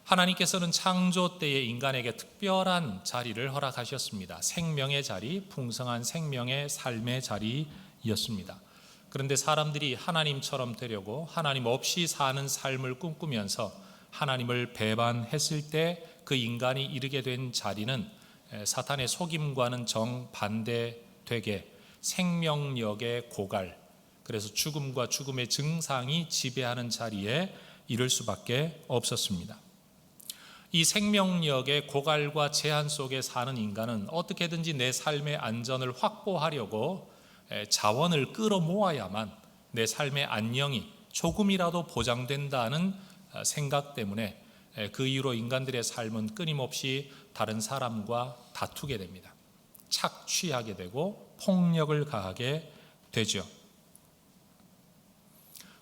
하나님께서는 창조 때에 인간에게 특별한 자리를 허락하셨습니다. 생명의 자리, 풍성한 생명의 삶의 자리였습니다. 그런데 사람들이 하나님처럼 되려고 하나님 없이 사는 삶을 꿈꾸면서 하나님을 배반했을 때 그 인간이 이르게 된 자리는 사탄의 속임과는 정반대되게 생명력의 고갈, 그래서 죽음과 죽음의 증상이 지배하는 자리에 이를 수밖에 없었습니다. 이 생명력의 고갈과 제한 속에 사는 인간은 어떻게든지 내 삶의 안전을 확보하려고 자원을 끌어모아야만 내 삶의 안녕이 조금이라도 보장된다는 생각 때문에 그 이후로 인간들의 삶은 끊임없이 다른 사람과 다투게 됩니다. 착취하게 되고 폭력을 가하게 되죠.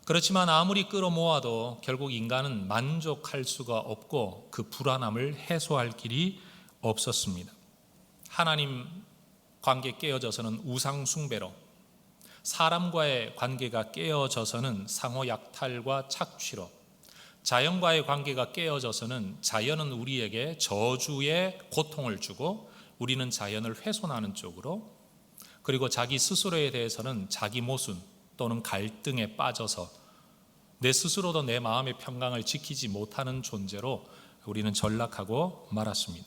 그렇지만 아무리 끌어모아도 결국 인간은 만족할 수가 없고 그 불안함을 해소할 길이 없었습니다. 하나님 관계 깨어져서는 우상 숭배로, 사람과의 관계가 깨어져서는 상호 약탈과 착취로, 자연과의 관계가 깨어져서는 자연은 우리에게 저주의 고통을 주고 우리는 자연을 훼손하는 쪽으로, 그리고 자기 스스로에 대해서는 자기 모순 또는 갈등에 빠져서 내 스스로도 내 마음의 평강을 지키지 못하는 존재로 우리는 전락하고 말았습니다.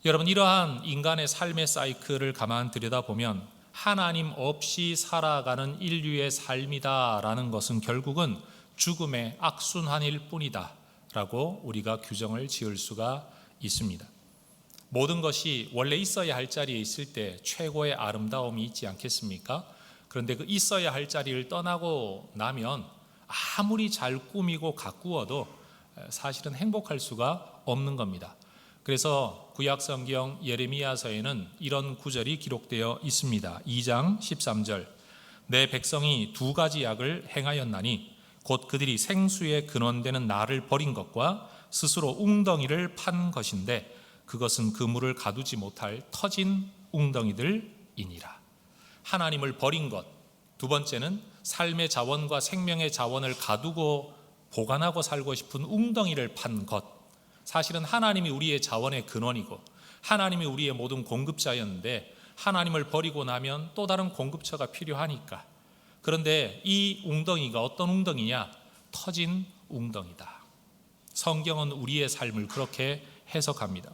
여러분, 이러한 인간의 삶의 사이클을 가만 들여다보면 하나님 없이 살아가는 인류의 삶이다라는 것은 결국은 죽음의 악순환일 뿐이다 라고 우리가 규정을 지을 수가 있습니다. 모든 것이 원래 있어야 할 자리에 있을 때 최고의 아름다움이 있지 않겠습니까? 그런데 그 있어야 할 자리를 떠나고 나면 아무리 잘 꾸미고 가꾸어도 사실은 행복할 수가 없는 겁니다. 그래서 구약성경 예레미야서에는 이런 구절이 기록되어 있습니다. 2장 13절, 내 백성이 두 가지 악을 행하였나니 곧 그들이 생수에 근원되는 나를 버린 것과 스스로 웅덩이를 판 것인데 그것은 그물을 가두지 못할 터진 웅덩이들이니라. 하나님을 버린 것, 두 번째는 삶의 자원과 생명의 자원을 가두고 보관하고 살고 싶은 웅덩이를 판 것. 사실은 하나님이 우리의 자원의 근원이고 하나님이 우리의 모든 공급자였는데 하나님을 버리고 나면 또 다른 공급처가 필요하니까. 그런데 이 웅덩이가 어떤 웅덩이냐? 터진 웅덩이다. 성경은 우리의 삶을 그렇게 해석합니다.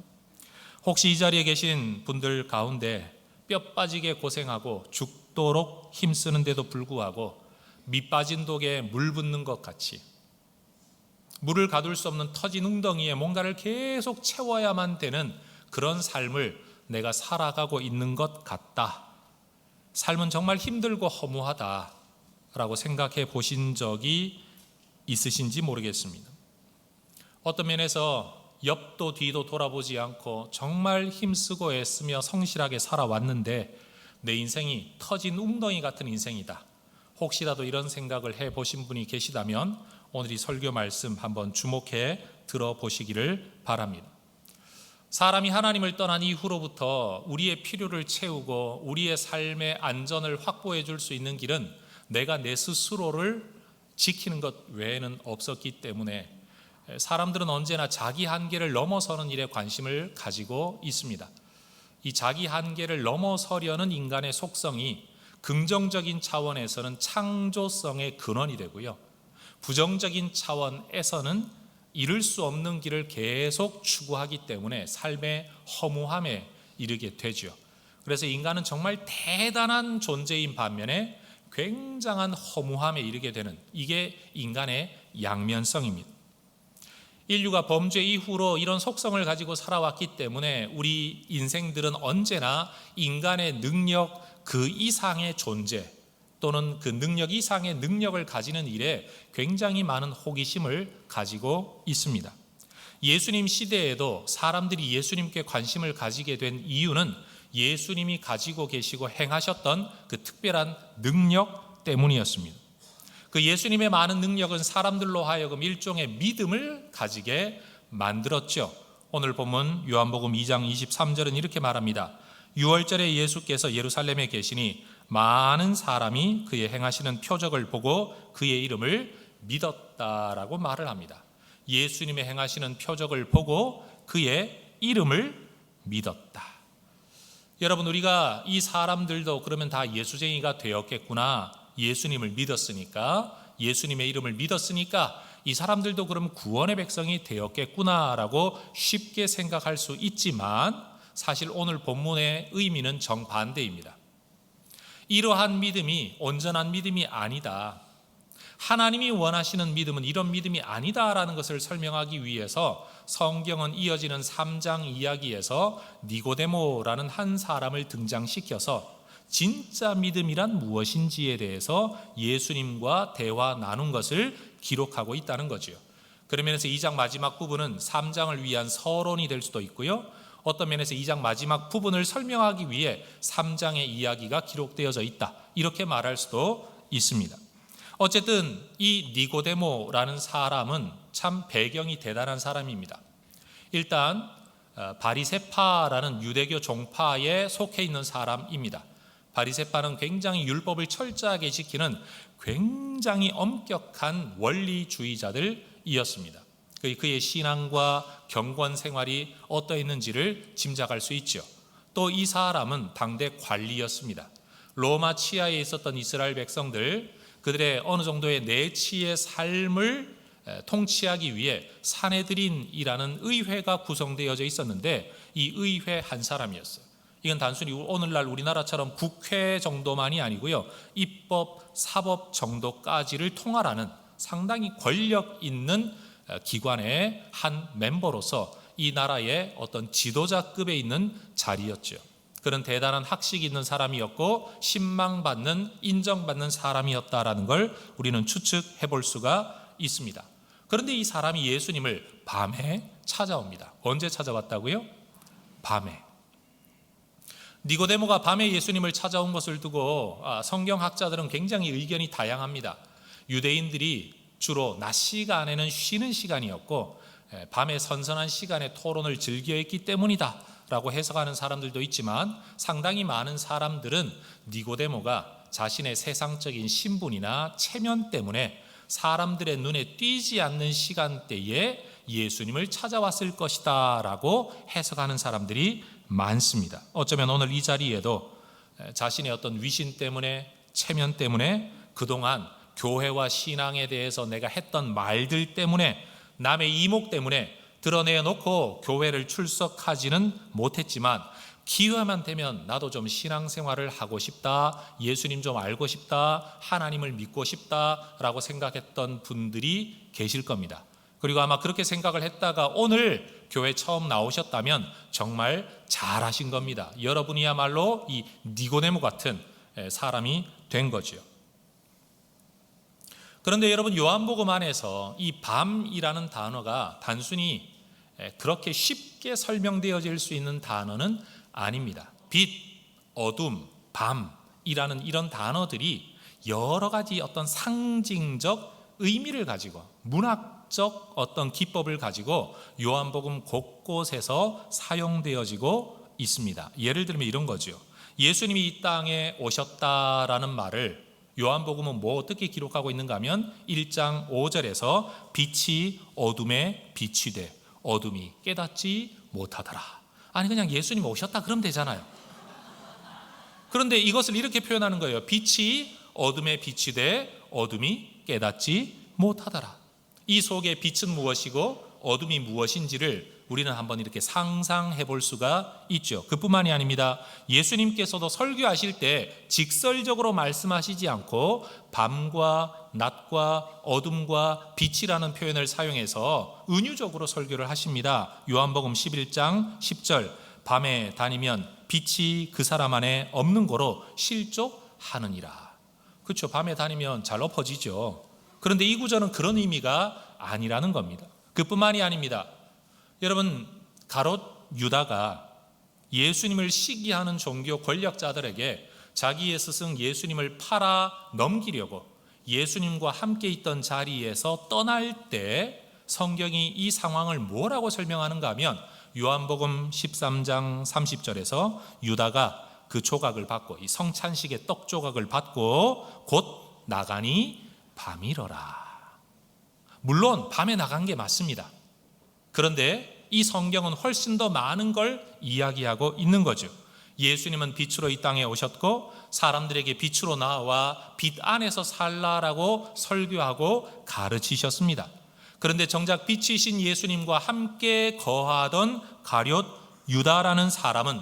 혹시 이 자리에 계신 분들 가운데 뼈 빠지게 고생하고 죽도록 힘쓰는데도 불구하고 밑 빠진 독에 물 붓는 것 같이 물을 가둘 수 없는 터진 웅덩이에 뭔가를 계속 채워야만 되는 그런 삶을 내가 살아가고 있는 것 같다. 삶은 정말 힘들고 허무하다라고 생각해 보신 적이 있으신지 모르겠습니다. 어떤 면에서 옆도 뒤도 돌아보지 않고 정말 힘쓰고 애쓰며 성실하게 살아왔는데 내 인생이 터진 웅덩이 같은 인생이다. 혹시라도 이런 생각을 해보신 분이 계시다면 오늘 이 설교 말씀 한번 주목해 들어보시기를 바랍니다. 사람이 하나님을 떠난 이후로부터 우리의 필요를 채우고 우리의 삶의 안전을 확보해 줄 수 있는 길은 내가 내 스스로를 지키는 것 외에는 없었기 때문에 사람들은 언제나 자기 한계를 넘어서는 일에 관심을 가지고 있습니다. 이 자기 한계를 넘어서려는 인간의 속성이 긍정적인 차원에서는 창조성의 근원이 되고요, 부정적인 차원에서는 이룰 수 없는 길을 계속 추구하기 때문에 삶의 허무함에 이르게 되죠. 그래서 인간은 정말 대단한 존재인 반면에 굉장한 허무함에 이르게 되는, 이게 인간의 양면성입니다. 인류가 범죄 이후로 이런 속성을 가지고 살아왔기 때문에 우리 인생들은 언제나 인간의 능력 그 이상의 존재 또는 그 능력 이상의 능력을 가지는 일에 굉장히 많은 호기심을 가지고 있습니다. 예수님 시대에도 사람들이 예수님께 관심을 가지게 된 이유는 예수님이 가지고 계시고 행하셨던 그 특별한 능력 때문이었습니다. 그 예수님의 많은 능력은 사람들로 하여금 일종의 믿음을 가지게 만들었죠. 오늘 본문 요한복음 2장 23절은 이렇게 말합니다. 유월절에 예수께서 예루살렘에 계시니 많은 사람이 그의 행하시는 표적을 보고 그의 이름을 믿었다라고 말을 합니다. 예수님의 행하시는 표적을 보고 그의 이름을 믿었다. 여러분, 우리가 이 사람들도 그러면 다 예수쟁이가 되었겠구나. 예수님을 믿었으니까, 예수님의 이름을 믿었으니까 이 사람들도 그럼 구원의 백성이 되었겠구나라고 쉽게 생각할 수 있지만 사실 오늘 본문의 의미는 정반대입니다. 이러한 믿음이 온전한 믿음이 아니다. 하나님이 원하시는 믿음은 이런 믿음이 아니다라는 것을 설명하기 위해서 성경은 이어지는 3장 이야기에서 니고데모라는 한 사람을 등장시켜서 진짜 믿음이란 무엇인지에 대해서 예수님과 대화 나눈 것을 기록하고 있다는 거죠. 그런 면에서 2장 마지막 부분은 3장을 위한 서론이 될 수도 있고요. 어떤 면에서 2장 마지막 부분을 설명하기 위해 3장의 이야기가 기록되어져 있다. 이렇게 말할 수도 있습니다. 어쨌든 이 니고데모라는 사람은 참 배경이 대단한 사람입니다. 일단 바리새파라는 유대교 종파에 속해 있는 사람입니다. 바리새파는 굉장히 율법을 철저하게 지키는 굉장히 엄격한 원리주의자들이었습니다. 그의 신앙과 경건 생활이 어떠했는지를 짐작할 수 있죠. 또 이 사람은 당대 관리였습니다. 로마 치하에 있었던 이스라엘 백성들, 그들의 어느 정도의 내치의 삶을 통치하기 위해 사네드린이라는 의회가 구성되어져 있었는데 이 의회 한 사람이었어요. 이건 단순히 오늘날 우리나라처럼 국회 정도만이 아니고요, 입법, 사법 정도까지를 통할하는 상당히 권력 있는 기관의 한 멤버로서 이 나라의 어떤 지도자급에 있는 자리였죠. 그런 대단한 학식이 있는 사람이었고 신망받는, 인정받는 사람이었다라는 걸 우리는 추측해 볼 수가 있습니다. 그런데 이 사람이 예수님을 밤에 찾아옵니다. 언제 찾아왔다고요? 밤에. 니고데모가 밤에 예수님을 찾아온 것을 두고 성경학자들은 굉장히 의견이 다양합니다. 유대인들이 주로 낮 시간에는 쉬는 시간이었고 밤에 선선한 시간에 토론을 즐겨했기 때문이다 라고 해석하는 사람들도 있지만 상당히 많은 사람들은 니고데모가 자신의 세상적인 신분이나 체면 때문에 사람들의 눈에 띄지 않는 시간대에 예수님을 찾아왔을 것이다 라고 해석하는 사람들이 많습니다. 어쩌면 오늘 이 자리에도 자신의 어떤 위신 때문에, 체면 때문에, 그동안 교회와 신앙에 대해서 내가 했던 말들 때문에, 남의 이목 때문에 드러내놓고 교회를 출석하지는 못했지만 기회만 되면 나도 좀 신앙생활을 하고 싶다, 예수님 좀 알고 싶다, 하나님을 믿고 싶다라고 생각했던 분들이 계실 겁니다. 그리고 아마 그렇게 생각을 했다가 오늘 교회 처음 나오셨다면 정말 잘하신 겁니다. 여러분이야말로 이 니고데모 같은 사람이 된 거죠. 그런데 여러분, 요한복음 안에서 이 밤이라는 단어가 단순히 그렇게 쉽게 설명되어질 수 있는 단어는 아닙니다. 빛, 어둠, 밤이라는 이런 단어들이 여러 가지 어떤 상징적 의미를 가지고 문학적 어떤 기법을 가지고 요한복음 곳곳에서 사용되어지고 있습니다. 예를 들면 이런 거죠. 예수님이 이 땅에 오셨다라는 말을 요한복음은 뭐 어떻게 기록하고 있는가 하면 1장 5절에서 빛이 어둠에 빛이 돼 어둠이 깨닫지 못하더라. 아니 그냥 예수님 오셨다 그러면 되잖아요. 그런데 이것을 이렇게 표현하는 거예요. 빛이 어둠에 빛이 돼 어둠이 깨닫지 못하더라. 이 속에 빛은 무엇이고 어둠이 무엇인지를 우리는 한번 이렇게 상상해 볼 수가 있죠. 그뿐만이 아닙니다. 예수님께서도 설교하실 때 직설적으로 말씀하시지 않고 밤과 낮과 어둠과 빛이라는 표현을 사용해서 은유적으로 설교를 하십니다. 요한복음 11장 10절, 밤에 다니면 빛이 그 사람 안에 없는 거로 실족하느니라. 그렇죠. 밤에 다니면 잘 엎어지죠. 그런데 이 구절은 그런 의미가 아니라는 겁니다. 그뿐만이 아닙니다. 여러분, 가롯 유다가 예수님을 시기하는 종교 권력자들에게 자기의 스승 예수님을 팔아 넘기려고 예수님과 함께 있던 자리에서 떠날 때 성경이 이 상황을 뭐라고 설명하는가 하면 요한복음 13장 30절에서 유다가 그 조각을 받고 이 성찬식의 떡 조각을 받고 곧 나가니 밤이러라. 물론 밤에 나간 게 맞습니다. 그런데 이 성경은 훨씬 더 많은 걸 이야기하고 있는 거죠. 예수님은 빛으로 이 땅에 오셨고 사람들에게 빛으로 나와 빛 안에서 살라라고 설교하고 가르치셨습니다. 그런데 정작 빛이신 예수님과 함께 거하던 가룟 유다라는 사람은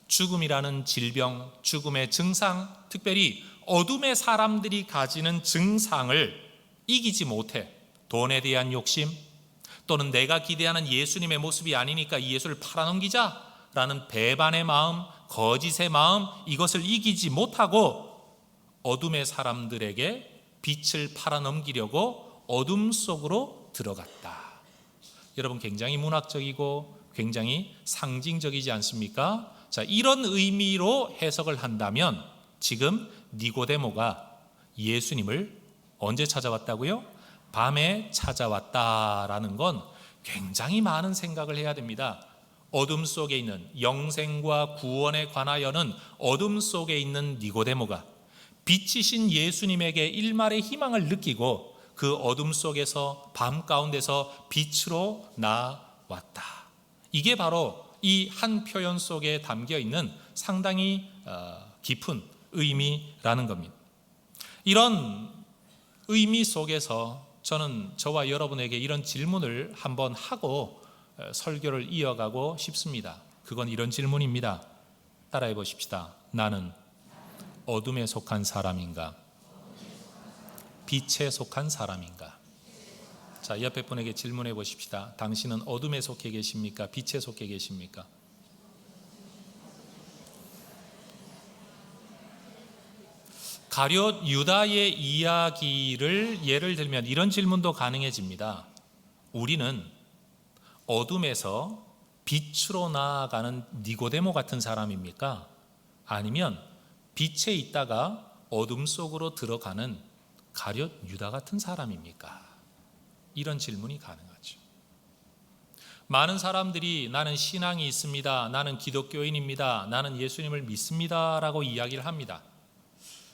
죽음이라는 질병, 죽음의 증상, 특별히 어둠의 사람들이 가지는 증상을 이기지 못해 돈에 대한 욕심, 또는 내가 기대하는 예수님의 모습이 아니니까 이 예수를 팔아넘기자라는 배반의 마음, 거짓의 마음, 이것을 이기지 못하고 어둠의 사람들에게 빛을 팔아넘기려고 어둠 속으로 들어갔다. 여러분, 굉장히 문학적이고 굉장히 상징적이지 않습니까? 자, 이런 의미로 해석을 한다면 지금 니고데모가 예수님을 언제 찾아왔다고요? 밤에 찾아왔다라는 건 굉장히 많은 생각을 해야 됩니다. 어둠 속에 있는 영생과 구원에 관하여는 어둠 속에 있는 니고데모가 빛이신 예수님에게 일말의 희망을 느끼고 그 어둠 속에서 밤 가운데서 빛으로 나왔다. 이게 바로 이 한 표현 속에 담겨 있는 상당히 깊은 의미라는 겁니다. 이런 의미 속에서 저는 저와 여러분에게 이런 질문을 한번 하고 설교를 이어가고 싶습니다. 그건 이런 질문입니다. 따라해 보십시다. 나는 어둠에 속한 사람인가? 빛에 속한 사람인가? 자, 옆에 분에게 질문해 보십시다. 당신은 어둠에 속해 계십니까? 빛에 속해 계십니까? 가룟 유다의 이야기를 예를 들면 이런 질문도 가능해집니다. 우리는 어둠에서 빛으로 나아가는 니고데모 같은 사람입니까? 아니면 빛에 있다가 어둠 속으로 들어가는 가룟 유다 같은 사람입니까? 이런 질문이 가능하죠. 많은 사람들이 나는 신앙이 있습니다, 나는 기독교인입니다, 나는 예수님을 믿습니다 라고 이야기를 합니다.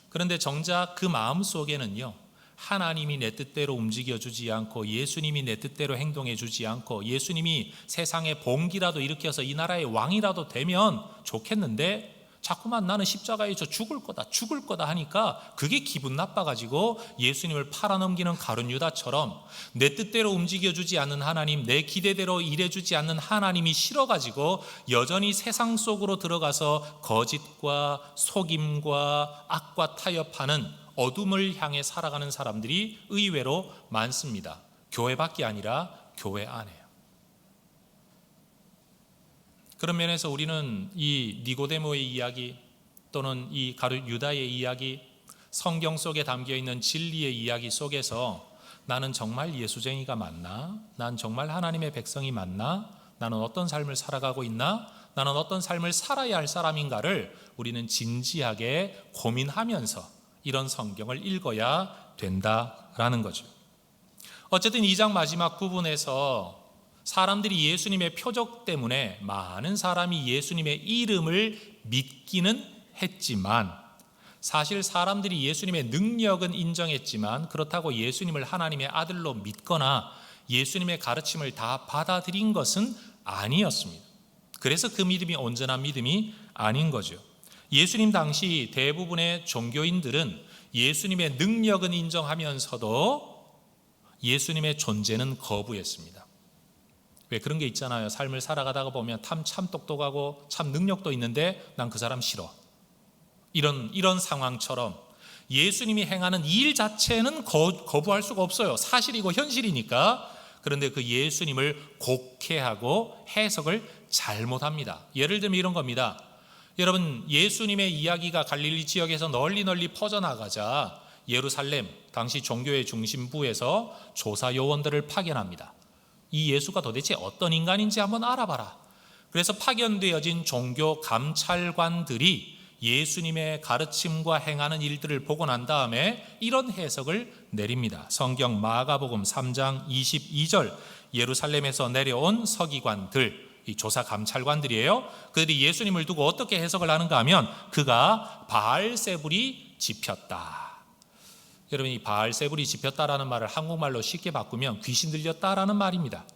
그런데 정작 그 마음 속에는요, 하나님이 내 뜻대로 움직여주지 않고 예수님이 내 뜻대로 행동해주지 않고 예수님이 세상에 봉기라도 일으켜서 이 나라의 왕이라도 되면 좋겠는데 자꾸만 나는 십자가에서 죽을 거다 하니까 그게 기분 나빠가지고 예수님을 팔아넘기는 가룟 유다처럼 내 뜻대로 움직여주지 않는 하나님, 내 기대대로 일해주지 않는 하나님이 싫어가지고 여전히 세상 속으로 들어가서 거짓과 속임과 악과 타협하는 어둠을 향해 살아가는 사람들이 의외로 많습니다. 교회 밖이 아니라 교회 안에요. 그런 면에서 우리는 이 니고데모의 이야기 또는 이 가룟 유다의 이야기, 성경 속에 담겨있는 진리의 이야기 속에서 나는 정말 예수쟁이가 맞나? 난 정말 하나님의 백성이 맞나? 나는 어떤 삶을 살아가고 있나? 나는 어떤 삶을 살아야 할 사람인가를 우리는 진지하게 고민하면서 이런 성경을 읽어야 된다라는 거죠. 어쨌든 2장 마지막 부분에서 사람들이 예수님의 표적 때문에 많은 사람이 예수님의 이름을 믿기는 했지만 사실 사람들이 예수님의 능력은 인정했지만 그렇다고 예수님을 하나님의 아들로 믿거나 예수님의 가르침을 다 받아들인 것은 아니었습니다. 그래서 그 믿음이 온전한 믿음이 아닌 거죠. 예수님 당시 대부분의 종교인들은 예수님의 능력은 인정하면서도 예수님의 존재는 거부했습니다. 왜 그런 게 있잖아요. 삶을 살아가다가 보면 참 똑똑하고 참 능력도 있는데 난 그 사람 싫어. 이런 상황처럼 예수님이 행하는 이 일 자체는 거부할 수가 없어요. 사실이고 현실이니까. 그런데 그 예수님을 곡해하고 해석을 잘못합니다. 예를 들면 이런 겁니다. 여러분, 예수님의 이야기가 갈릴리 지역에서 널리 퍼져나가자 예루살렘 당시 종교의 중심부에서 조사 요원들을 파견합니다. 이 예수가 도대체 어떤 인간인지 한번 알아봐라. 그래서 파견되어진 종교 감찰관들이 예수님의 가르침과 행하는 일들을 보고 난 다음에 이런 해석을 내립니다. 성경 마가복음 3장 22절, 예루살렘에서 내려온 서기관들, 이 조사 감찰관들이에요. 그들이 예수님을 두고 어떻게 해석을 하는가 하면 그가 바알세불이 집혔다. 여러분, 이 바알세불이 집혔다라는 말을 한국말로 쉽게 바꾸면 귀신 들렸다라는 말입니다.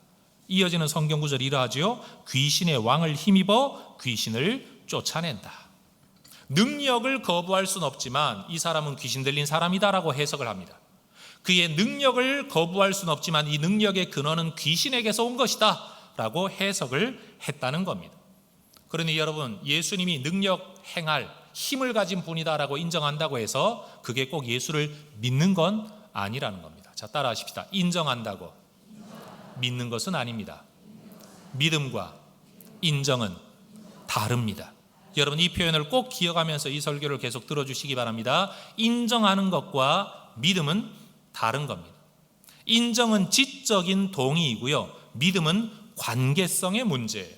이어지는 성경 구절이 이러하지요. 귀신의 왕을 힘입어 귀신을 쫓아낸다. 능력을 거부할 수는 없지만 이 사람은 귀신 들린 사람이다라고 해석을 합니다. 그의 능력을 거부할 수는 없지만 이 능력의 근원은 귀신에게서 온 것이다 라고 해석을 했다는 겁니다. 그러니 여러분, 예수님이 능력 행할 힘을 가진 분이다라고 인정한다고 해서 그게 꼭 예수를 믿는 건 아니라는 겁니다. 자, 따라하십시다. 인정한다고 믿는 것은 아닙니다. 믿음과 인정은 다릅니다. 여러분, 이 표현을 꼭 기억하면서 이 설교를 계속 들어주시기 바랍니다. 인정하는 것과 믿음은 다른 겁니다. 인정은 지적인 동의이고요, 믿음은 관계성의 문제예요.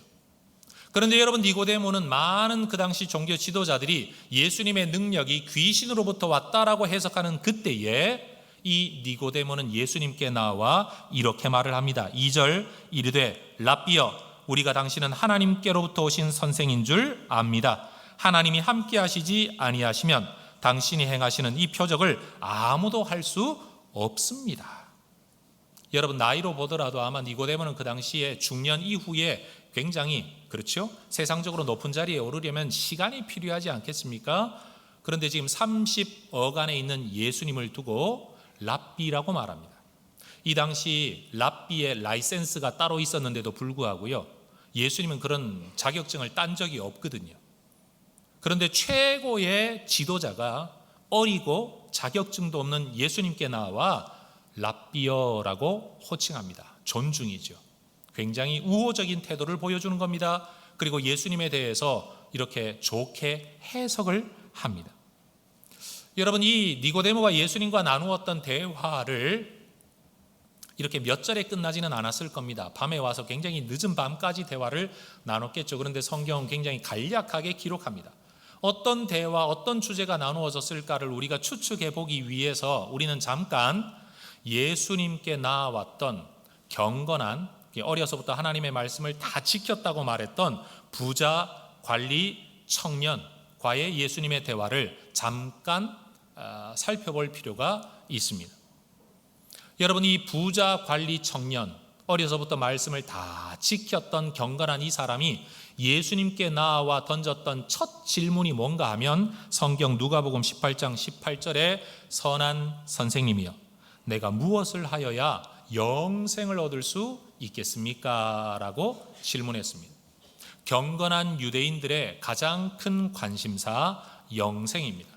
그런데 여러분, 니고데모는 많은 그 당시 종교 지도자들이 예수님의 능력이 귀신으로부터 왔다라고 해석하는 그때에 이 니고데모는 예수님께 나와 이렇게 말을 합니다. 2절 이르되 랍비여, 우리가 당신은 하나님께로부터 오신 선생인 줄 압니다. 하나님이 함께 하시지 아니하시면 당신이 행하시는 이 표적을 아무도 할 수 없습니다. 여러분, 나이로 보더라도 아마 니고데모는 그 당시에 중년 이후에 굉장히, 그렇죠? 세상적으로 높은 자리에 오르려면 시간이 필요하지 않겠습니까? 그런데 지금 30어간에 있는 예수님을 두고 랍비라고 말합니다. 이 당시 랍비의 라이센스가 따로 있었는데도 불구하고요, 예수님은 그런 자격증을 딴 적이 없거든요. 그런데 최고의 지도자가 어리고 자격증도 없는 예수님께 나와 랍비어라고 호칭합니다. 존중이죠. 굉장히 우호적인 태도를 보여주는 겁니다. 그리고 예수님에 대해서 이렇게 좋게 해석을 합니다. 여러분, 이 니고데모가 예수님과 나누었던 대화를 이렇게 몇 절에 끝나지는 않았을 겁니다. 밤에 와서 굉장히 늦은 밤까지 대화를 나눴겠죠. 그런데 성경은 굉장히 간략하게 기록합니다. 어떤 대화, 어떤 주제가 나누어졌을까를 우리가 추측해 보기 위해서 우리는 잠깐 예수님께 나왔던 경건한, 어려서부터 하나님의 말씀을 다 지켰다고 말했던 부자, 관리, 청년과의 예수님의 대화를 잠깐 살펴볼 필요가 있습니다. 여러분, 이 부자, 관리, 청년, 어려서부터 말씀을 다 지켰던 경건한 이 사람이 예수님께 나와 던졌던 첫 질문이 뭔가 하면 성경 누가복음 18장 18절에 선한 선생님이여, 내가 무엇을 하여야 영생을 얻을 수 있겠습니까? 라고 질문했습니다. 경건한 유대인들의 가장 큰 관심사, 영생입니다.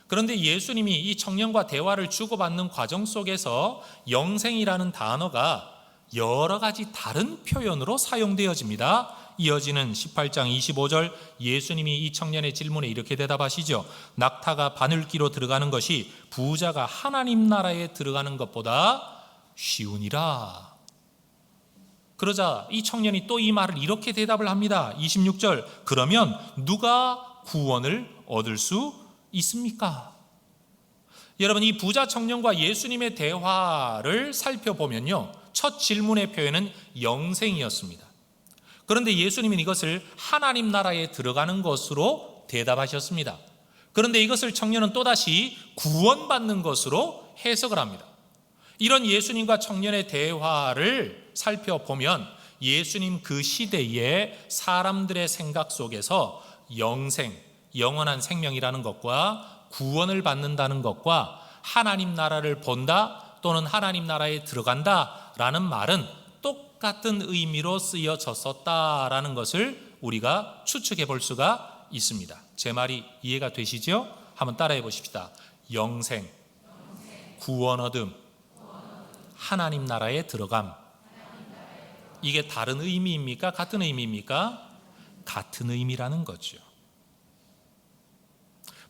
그런데 예수님이 이 청년과 대화를 주고받는 과정 속에서 영생이라는 단어가 여러 가지 다른 표현으로 사용되어집니다. 이어지는 18장 25절 예수님이 이 청년의 질문에 이렇게 대답하시죠. 낙타가 바늘기로 들어가는 것이 부자가 하나님 나라에 들어가는 것보다 쉬우니라. 그러자 이 청년이 또 이 말을 이렇게 대답을 합니다. 26절 그러면 누가 구원을 얻을 수 있습니까? 여러분, 이 부자 청년과 예수님의 대화를 살펴보면요, 첫 질문의 표현은 영생이었습니다. 그런데 예수님은 이것을 하나님 나라에 들어가는 것으로 대답하셨습니다. 그런데 이것을 청년은 또다시 구원받는 것으로 해석을 합니다. 이런 예수님과 청년의 대화를 살펴보면 예수님 그 시대의 사람들의 생각 속에서 영생, 영원한 생명이라는 것과 구원을 받는다는 것과 하나님 나라를 본다 또는 하나님 나라에 들어간다라는 말은 똑같은 의미로 쓰여졌었다라는 것을 우리가 추측해 볼 수가 있습니다. 제 말이 이해가 되시죠? 한번 따라해 보십시다. 영생, 구원 얻음, 하나님 나라에 들어감. 이게 다른 의미입니까? 같은 의미입니까? 같은 의미라는 거죠.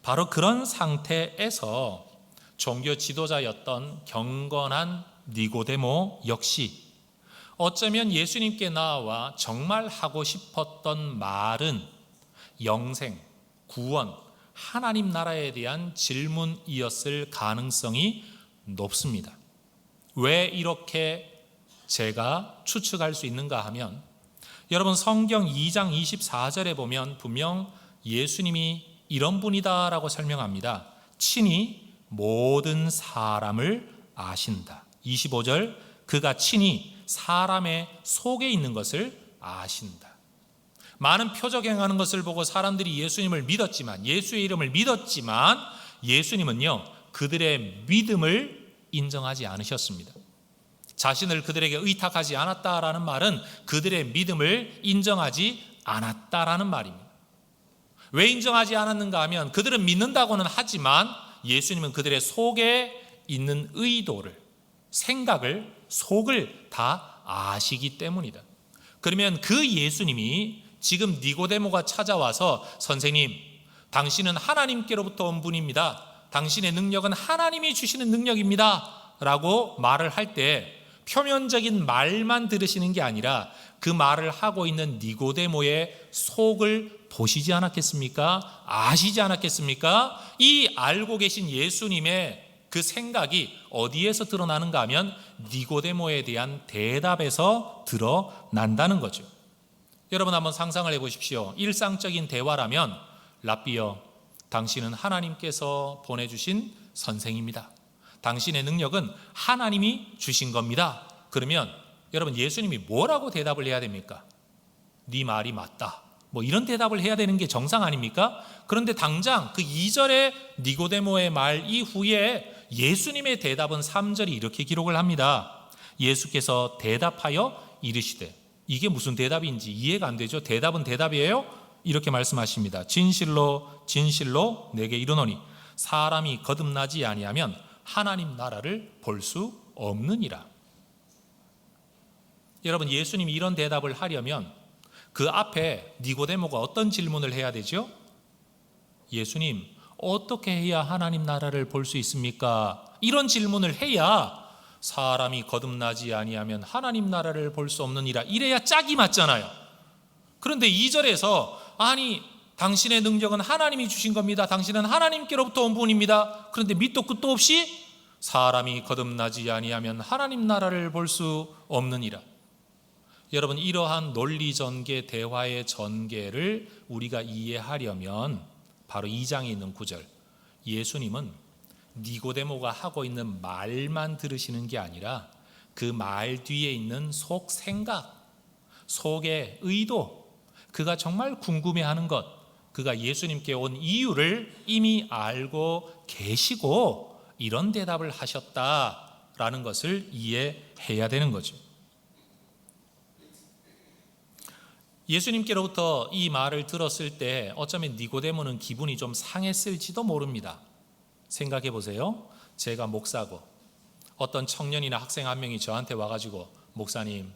바로 그런 상태에서 종교 지도자였던 경건한 니고데모 역시 어쩌면 예수님께 나와 정말 하고 싶었던 말은 영생, 구원, 하나님 나라에 대한 질문이었을 가능성이 높습니다. 왜 이렇게 제가 추측할 수 있는가 하면, 여러분 성경 2장 24절에 보면 분명 예수님이 이런 분이다라고 설명합니다. 친히 모든 사람을 아신다. 25절, 그가 친히 사람의 속에 있는 것을 아신다. 많은 표적 행하는 것을 보고 사람들이 예수님을 믿었지만, 예수의 이름을 믿었지만 예수님은요, 그들의 믿음을 인정하지 않으셨습니다. 자신을 그들에게 의탁하지 않았다라는 말은 그들의 믿음을 인정하지 않았다라는 말입니다. 왜 인정하지 않았는가 하면 그들은 믿는다고는 하지만 예수님은 그들의 속에 있는 의도를, 생각을, 속을 다 아시기 때문이다. 그러면 그 예수님이 지금 니고데모가 찾아와서 선생님, 당신은 하나님께로부터 온 분입니다. 당신의 능력은 하나님이 주시는 능력입니다. 라고 말을 할 때 표면적인 말만 들으시는 게 아니라 그 말을 하고 있는 니고데모의 속을 보시지 않았겠습니까? 아시지 않았겠습니까? 이 알고 계신 예수님의 그 생각이 어디에서 드러나는가 하면 니고데모에 대한 대답에서 드러난다는 거죠. 여러분 한번 상상을 해보십시오. 일상적인 대화라면 랍비여, 당신은 하나님께서 보내주신 선생입니다. 당신의 능력은 하나님이 주신 겁니다. 그러면 여러분 예수님이 뭐라고 대답을 해야 됩니까? 네 말이 맞다. 뭐 이런 대답을 해야 되는 게 정상 아닙니까? 그런데 당장 그 2절의 니고데모의 말 이후에 예수님의 대답은 3절이 이렇게 기록을 합니다. 예수께서 대답하여 이르시되, 이게 무슨 대답인지 이해가 안 되죠. 대답은 대답이에요? 이렇게 말씀하십니다. 진실로 진실로 내게 이르노니 사람이 거듭나지 아니하면 하나님 나라를 볼 수 없느니라. 여러분 예수님이 이런 대답을 하려면 그 앞에 니고데모가 어떤 질문을 해야 되죠? 예수님, 어떻게 해야 하나님 나라를 볼 수 있습니까? 이런 질문을 해야 사람이 거듭나지 아니하면 하나님 나라를 볼 수 없느니라, 이래야 짝이 맞잖아요. 그런데 2절에서 아니 당신의 능력은 하나님이 주신 겁니다. 당신은 하나님께로부터 온 분입니다. 그런데 밑도 끝도 없이 사람이 거듭나지 아니하면 하나님 나라를 볼 수 없느니라. 여러분 이러한 논리 전개, 대화의 전개를 우리가 이해하려면 바로 2장에 있는 9절, 예수님은 니고데모가 하고 있는 말만 들으시는 게 아니라 그 말 뒤에 있는 속 생각, 속의 의도, 그가 정말 궁금해하는 것, 그가 예수님께 온 이유를 이미 알고 계시고 이런 대답을 하셨다라는 것을 이해해야 되는 거죠. 예수님께로부터 이 말을 들었을 때 어쩌면 니고데모는 기분이 좀 상했을지도 모릅니다. 생각해 보세요. 제가 목사고 어떤 청년이나 학생 한 명이 저한테 와가지고 목사님,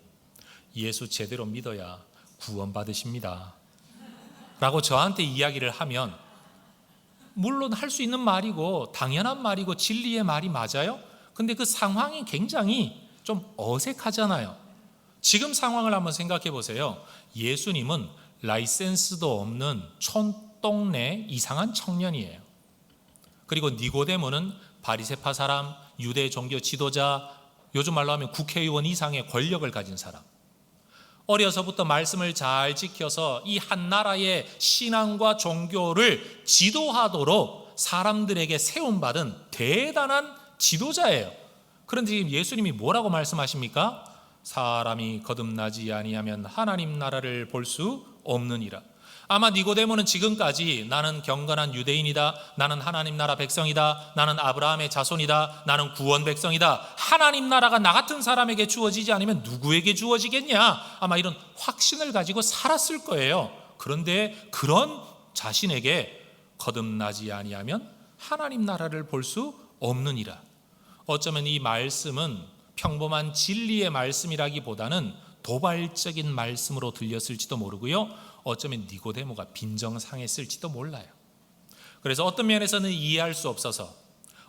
예수 제대로 믿어야 구원 받으십니다 라고 저한테 이야기를 하면 물론 할 수 있는 말이고 당연한 말이고 진리의 말이 맞아요. 근데 그 상황이 굉장히 좀 어색하잖아요. 지금 상황을 한번 생각해 보세요. 예수님은 라이센스도 없는 촌동네 이상한 청년이에요. 그리고 니고데모는 바리새파 사람, 유대 종교 지도자, 요즘 말로 하면 국회의원 이상의 권력을 가진 사람. 어려서부터 말씀을 잘 지켜서 이 한 나라의 신앙과 종교를 지도하도록 사람들에게 세움받은 대단한 지도자예요. 그런데 지금 예수님이 뭐라고 말씀하십니까? 사람이 거듭나지 아니하면 하나님 나라를 볼 수 없느니라. 아마 니고데모는 지금까지 나는 경건한 유대인이다, 나는 하나님 나라 백성이다, 나는 아브라함의 자손이다, 나는 구원 백성이다, 하나님 나라가 나 같은 사람에게 주어지지 않으면 누구에게 주어지겠냐, 아마 이런 확신을 가지고 살았을 거예요. 그런데 그런 자신에게 거듭나지 아니하면 하나님 나라를 볼 수 없느니라. 어쩌면 이 말씀은 평범한 진리의 말씀이라기보다는 도발적인 말씀으로 들렸을지도 모르고요, 어쩌면 니고데모가 빈정상했을지도 몰라요. 그래서 어떤 면에서는 이해할 수 없어서,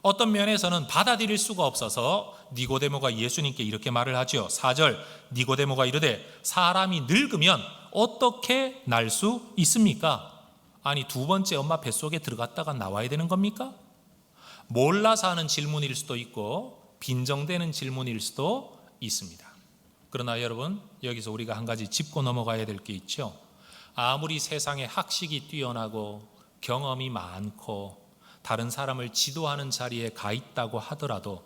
어떤 면에서는 받아들일 수가 없어서 니고데모가 예수님께 이렇게 말을 하죠. 4절, 니고데모가 이르되 사람이 늙으면 어떻게 날 수 있습니까? 아니 두 번째 엄마 뱃속에 들어갔다가 나와야 되는 겁니까? 몰라서 하는 질문일 수도 있고 빈정되는 질문일 수도 있습니다. 그러나 여러분 여기서 우리가 한 가지 짚고 넘어가야 될 게 있죠. 아무리 세상에 학식이 뛰어나고 경험이 많고 다른 사람을 지도하는 자리에 가 있다고 하더라도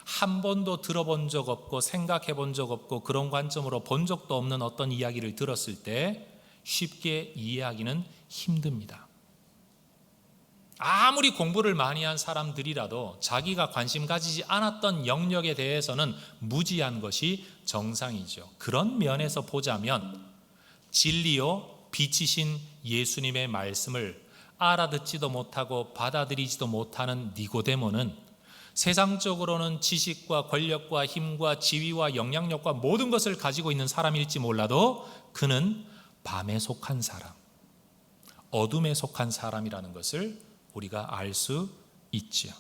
한 번도 들어본 적 없고 생각해 본 적 없고 그런 관점으로 본 적도 없는 어떤 이야기를 들었을 때 쉽게 이해하기는 힘듭니다. 아무리 공부를 많이 한 사람들이라도 자기가 관심 가지지 않았던 영역에 대해서는 무지한 것이 정상이죠. 그런 면에서 보자면 진리요 빛이신 예수님의 말씀을 알아듣지도 못하고 받아들이지도 못하는 니고데모는 세상적으로는 지식과 권력과 힘과 지위와 영향력과 모든 것을 가지고 있는 사람일지 몰라도 그는 밤에 속한 사람, 어둠에 속한 사람이라는 것을 우리가 알 수 있지요.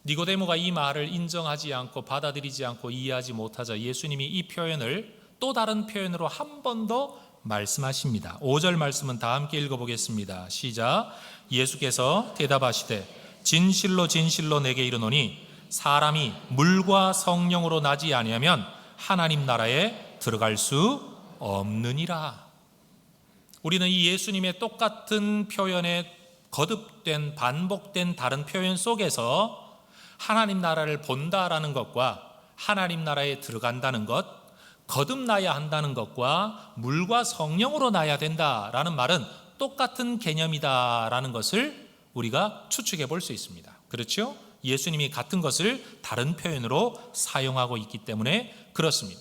니고데모가 이 말을 인정하지 않고 받아들이지 않고 이해하지 못하자 예수님이 이 표현을 또 다른 표현으로 한 번 더 말씀하십니다. 5절 말씀은 다 함께 읽어보겠습니다. 시작. 예수께서 대답하시되 진실로 진실로 내게 이르노니 사람이 물과 성령으로 나지 아니하면 하나님 나라에 들어갈 수 없느니라. 우리는 이 예수님의 똑같은 표현에 거듭된 반복된 다른 표현 속에서 하나님 나라를 본다라는 것과 하나님 나라에 들어간다는 것, 거듭나야 한다는 것과 물과 성령으로 나야 된다라는 말은 똑같은 개념이다라는 것을 우리가 추측해 볼 수 있습니다. 그렇죠? 예수님이 같은 것을 다른 표현으로 사용하고 있기 때문에 그렇습니다.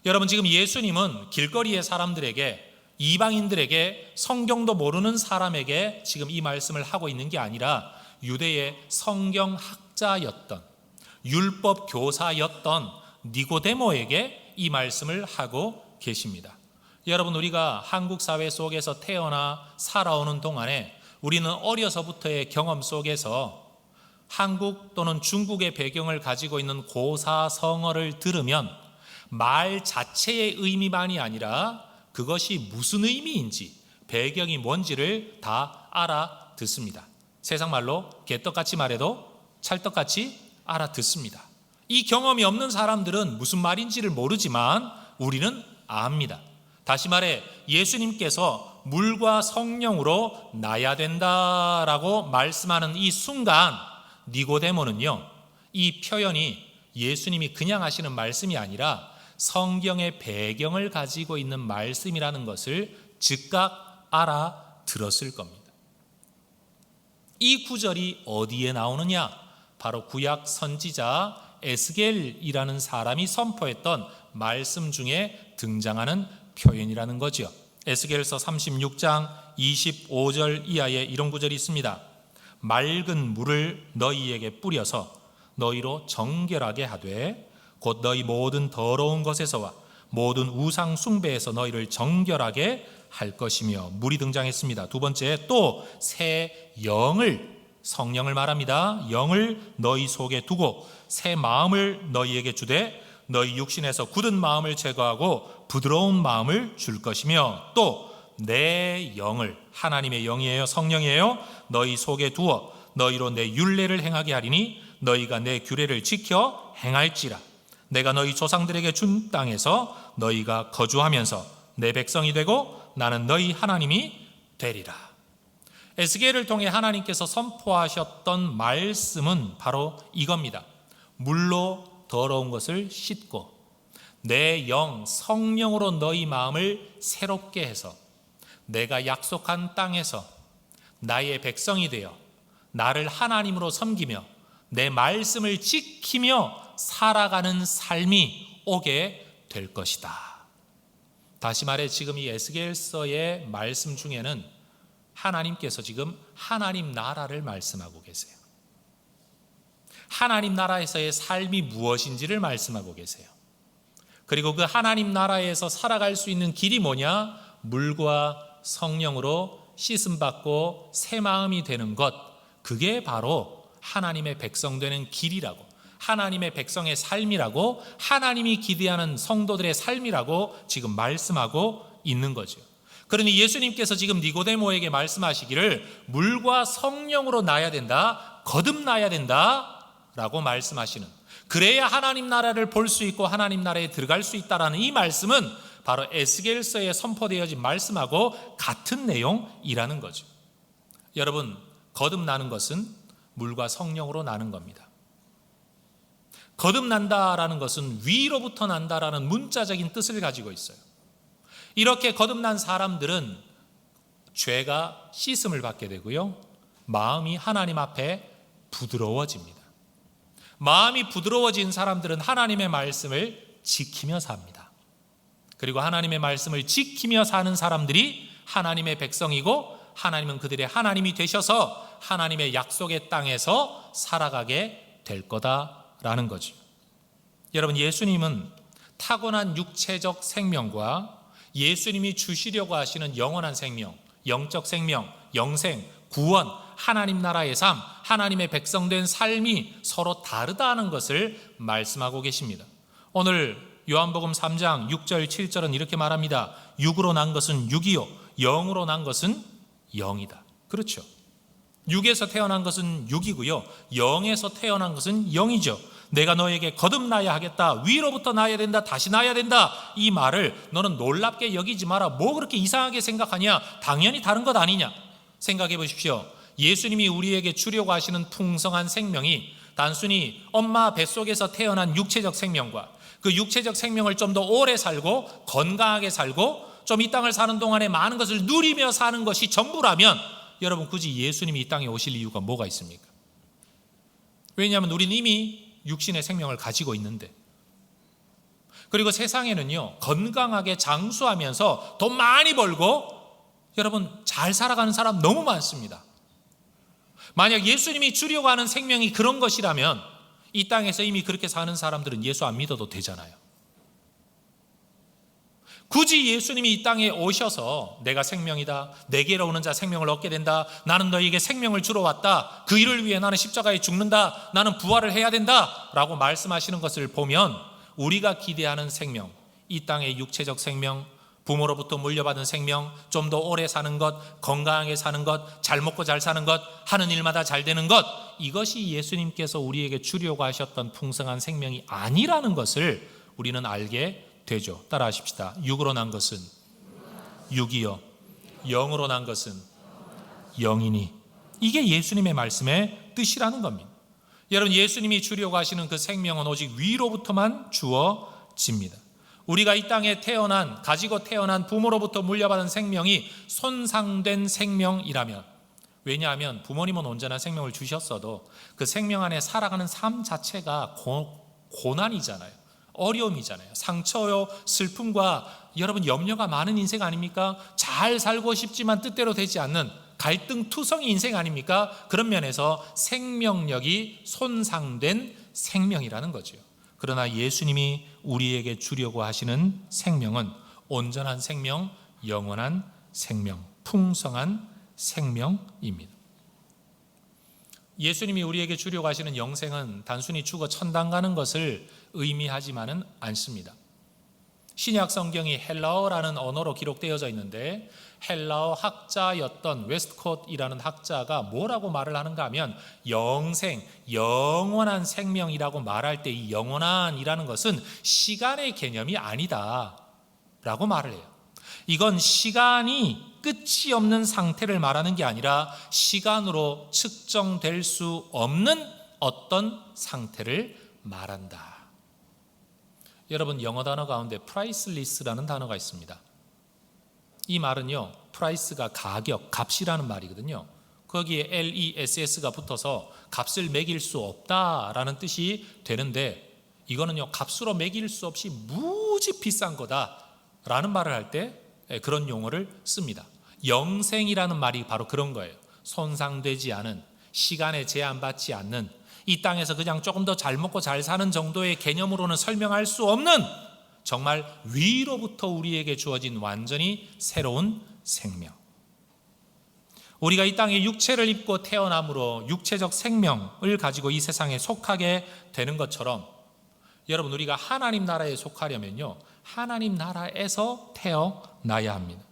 여러분, 지금 예수님은 길거리의 사람들에게, 이방인들에게, 성경도 모르는 사람에게 지금 이 말씀을 하고 있는 게 아니라 유대의 성경학자였던, 율법 교사였던 니고데모에게 이 말씀을 하고 계십니다. 여러분, 우리가 한국 사회 속에서 태어나 살아오는 동안에 우리는 어려서부터의 경험 속에서 한국 또는 중국의 배경을 가지고 있는 고사성어를 들으면 말 자체의 의미만이 아니라 그것이 무슨 의미인지, 배경이 뭔지를 다 알아듣습니다. 세상 말로 개떡같이 말해도 찰떡같이 알아듣습니다. 이 경험이 없는 사람들은 무슨 말인지를 모르지만 우리는 압니다. 다시 말해 예수님께서 물과 성령으로 나야 된다라고 말씀하는 이 순간 니고데모는요, 이 표현이 예수님이 그냥 하시는 말씀이 아니라 성경의 배경을 가지고 있는 말씀이라는 것을 즉각 알아들었을 겁니다. 이 구절이 어디에 나오느냐? 바로 구약 선지자 에스겔이라는 사람이 선포했던 말씀 중에 등장하는 표현이라는 거죠. 에스겔서 36장 25절 이하에 이런 구절이 있습니다. 맑은 물을 너희에게 뿌려서 너희로 정결하게 하되 곧 너희 모든 더러운 것에서와 모든 우상 숭배에서 너희를 정결하게 할 것이며, 물이 등장했습니다. 두 번째, 또 새 영을, 성령을 말합니다. 영을 너희 속에 두고 새 마음을 너희에게 주되 너희 육신에서 굳은 마음을 제거하고 부드러운 마음을 줄 것이며, 또 내 영을, 하나님의 영이에요, 성령이에요, 너희 속에 두어 너희로 내 율례를 행하게 하리니 너희가 내 규례를 지켜 행할지라. 내가 너희 조상들에게 준 땅에서 너희가 거주하면서 내 백성이 되고 나는 너희 하나님이 되리라. 에스겔을 통해 하나님께서 선포하셨던 말씀은 바로 이겁니다. 물로 더러운 것을 씻고 내 영, 성령으로 너희 마음을 새롭게 해서 내가 약속한 땅에서 나의 백성이 되어 나를 하나님으로 섬기며 내 말씀을 지키며 살아가는 삶이 오게 될 것이다. 다시 말해 지금 이 에스겔서의 말씀 중에는 하나님께서 지금 하나님 나라를 말씀하고 계세요. 하나님 나라에서의 삶이 무엇인지를 말씀하고 계세요. 그리고 그 하나님 나라에서 살아갈 수 있는 길이 뭐냐? 물과 성령으로 씻음받고 새 마음이 되는 것, 그게 바로 하나님의 백성 되는 길이라고, 하나님의 백성의 삶이라고, 하나님이 기대하는 성도들의 삶이라고 지금 말씀하고 있는 거죠. 그러니 예수님께서 지금 니고데모에게 말씀하시기를 물과 성령으로 나야 된다, 거듭나야 된다 라고 말씀하시는, 그래야 하나님 나라를 볼 수 있고 하나님 나라에 들어갈 수 있다라는 이 말씀은 바로 에스겔서에 선포되어진 말씀하고 같은 내용이라는 거죠. 여러분, 거듭나는 것은 물과 성령으로 나는 겁니다. 거듭난다라는 것은 위로부터 난다라는 문자적인 뜻을 가지고 있어요. 이렇게 거듭난 사람들은 죄가 씻음을 받게 되고요, 마음이 하나님 앞에 부드러워집니다. 마음이 부드러워진 사람들은 하나님의 말씀을 지키며 삽니다. 그리고 하나님의 말씀을 지키며 사는 사람들이 하나님의 백성이고, 하나님은 그들의 하나님이 되셔서 하나님의 약속의 땅에서 살아가게 될 거다라는 거죠. 여러분, 예수님은 타고난 육체적 생명과 예수님이 주시려고 하시는 영원한 생명, 영적 생명, 영생, 구원, 하나님 나라의 삶, 하나님의 백성된 삶이 서로 다르다는 것을 말씀하고 계십니다. 오늘 요한복음 3장 6절 7절은 이렇게 말합니다. 육으로 난 것은 육이요, 영으로 난 것은 영이다. 그렇죠. 육에서 태어난 것은 육이고요, 영에서 태어난 것은 영이죠. 내가 너에게 거듭나야 하겠다, 위로부터 나야 된다, 다시 나야 된다, 이 말을 너는 놀랍게 여기지 마라. 뭐 그렇게 이상하게 생각하냐? 당연히 다른 것 아니냐? 생각해 보십시오. 예수님이 우리에게 주려고 하시는 풍성한 생명이 단순히 엄마 뱃속에서 태어난 육체적 생명과 그 육체적 생명을 좀 더 오래 살고 건강하게 살고 좀 이 땅을 사는 동안에 많은 것을 누리며 사는 것이 전부라면, 여러분, 굳이 예수님이 이 땅에 오실 이유가 뭐가 있습니까? 왜냐하면 우리는 이미 육신의 생명을 가지고 있는데, 그리고 세상에는요, 건강하게 장수하면서 돈 많이 벌고 여러분 잘 살아가는 사람 너무 많습니다. 만약 예수님이 주려고 하는 생명이 그런 것이라면 이 땅에서 이미 그렇게 사는 사람들은 예수 안 믿어도 되잖아요. 굳이 예수님이 이 땅에 오셔서 내가 생명이다, 내게로 오는 자 생명을 얻게 된다, 나는 너에게 생명을 주러 왔다, 그 일을 위해 나는 십자가에 죽는다, 나는 부활을 해야 된다 라고 말씀하시는 것을 보면 우리가 기대하는 생명, 이 땅의 육체적 생명, 부모로부터 물려받은 생명, 좀 더 오래 사는 것, 건강하게 사는 것, 잘 먹고 잘 사는 것, 하는 일마다 잘 되는 것, 이것이 예수님께서 우리에게 주려고 하셨던 풍성한 생명이 아니라는 것을 우리는 알게 되죠. 따라하십시다. 육으로 난 것은 육이요, 영으로 난 것은 영이니. 이게 예수님의 말씀의 뜻이라는 겁니다. 여러분, 예수님이 주려고 하시는 그 생명은 오직 위로부터만 주어집니다. 우리가 이 땅에 태어난, 가지고 태어난 부모로부터 물려받은 생명이 손상된 생명이라면, 왜냐하면 부모님은 온전한 생명을 주셨어도 그 생명 안에 살아가는 삶 자체가 고난이잖아요. 어려움이잖아요. 상처요, 슬픔과 여러분 염려가 많은 인생 아닙니까? 잘 살고 싶지만 뜻대로 되지 않는 갈등투성이 인생 아닙니까? 그런 면에서 생명력이 손상된 생명이라는 거죠. 그러나 예수님이 우리에게 주려고 하시는 생명은 온전한 생명, 영원한 생명, 풍성한 생명입니다. 예수님이 우리에게 주려고 하시는 영생은 단순히 죽어 천당 가는 것을 의미하지만은 않습니다. 신약 성경이 헬라어라는 언어로 기록되어져 있는데, 헬라어 학자였던 웨스트콧이라는 학자가 뭐라고 말을 하는가 하면, 영생, 영원한 생명이라고 말할 때 이 영원한이라는 것은 시간의 개념이 아니다 라고 말을 해요. 이건 시간이 끝이 없는 상태를 말하는 게 아니라 시간으로 측정될 수 없는 어떤 상태를 말한다. 여러분, 영어 단어 가운데 priceless라는 단어가 있습니다. 이 말은요, price가 가격, 값이라는 말이거든요. 거기에 less가 붙어서 값을 매길 수 없다라는 뜻이 되는데, 이거는요, 값으로 매길 수 없이 무지 비싼 거다라는 말을 할 때 그런 용어를 씁니다. 영생이라는 말이 바로 그런 거예요. 손상되지 않은, 시간에 제한받지 않는, 이 땅에서 그냥 조금 더 잘 먹고 잘 사는 정도의 개념으로는 설명할 수 없는 정말 위로부터 우리에게 주어진 완전히 새로운 생명. 우리가 이 땅에 육체를 입고 태어남으로 육체적 생명을 가지고 이 세상에 속하게 되는 것처럼, 여러분, 우리가 하나님 나라에 속하려면요, 하나님 나라에서 태어나야 합니다.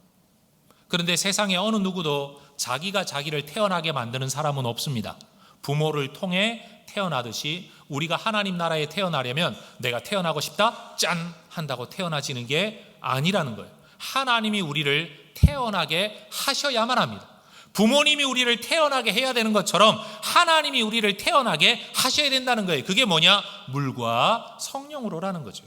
그런데 세상에 어느 누구도 자기가 자기를 태어나게 만드는 사람은 없습니다. 부모를 통해 태어나듯이 우리가 하나님 나라에 태어나려면 내가 태어나고 싶다, 짠 한다고 태어나지는 게 아니라는 거예요. 하나님이 우리를 태어나게 하셔야만 합니다. 부모님이 우리를 태어나게 해야 되는 것처럼 하나님이 우리를 태어나게 하셔야 된다는 거예요. 그게 뭐냐? 물과 성령으로라는 거죠.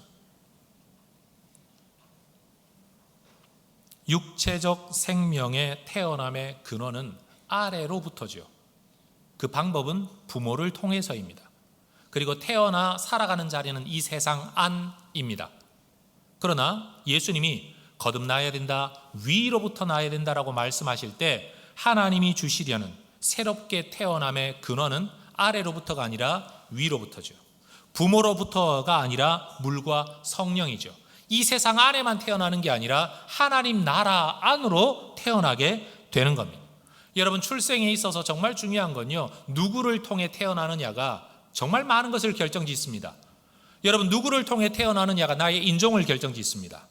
육체적 생명의 태어남의 근원은 아래로부터죠. 그 방법은 부모를 통해서입니다. 그리고 태어나 살아가는 자리는 이 세상 안입니다. 그러나 예수님이 거듭나야 된다, 위로부터 나야 된다라고 말씀하실 때 하나님이 주시려는 새롭게 태어남의 근원은 아래로부터가 아니라 위로부터죠. 부모로부터가 아니라 물과 성령이죠. 이 세상 안에만 태어나는 게 아니라 하나님 나라 안으로 태어나게 되는 겁니다. 여러분, 출생에 있어서 정말 중요한 건요, 누구를 통해 태어나느냐가 정말 많은 것을 결정짓습니다. 여러분, 누구를 통해 태어나느냐가 나의 인종을 결정짓습니다.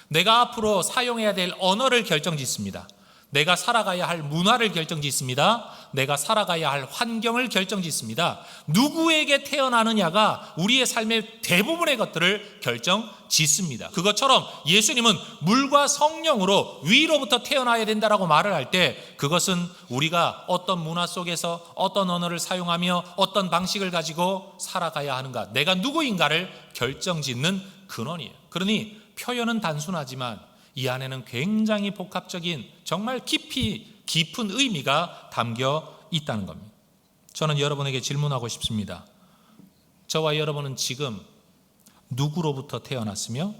내가 앞으로 사용해야 될 언어를 결정짓습니다. 내가 살아가야 할 문화를 결정짓습니다. 내가 살아가야 할 환경을 결정짓습니다. 누구에게 태어나느냐가 우리의 삶의 대부분의 것들을 결정짓습니다. 그것처럼 예수님은 물과 성령으로 위로부터 태어나야 된다라고 말을 할 때 그것은 우리가 어떤 문화 속에서 어떤 언어를 사용하며 어떤 방식을 가지고 살아가야 하는가, 내가 누구인가를 결정짓는 근원이에요. 그러니 표현은 단순하지만 이 안에는 굉장히 복합적인 정말 깊은 의미가 담겨 있다는 겁니다. 저는 여러분에게 질문하고 싶습니다. 저와 여러분은 지금 누구로부터 태어났으며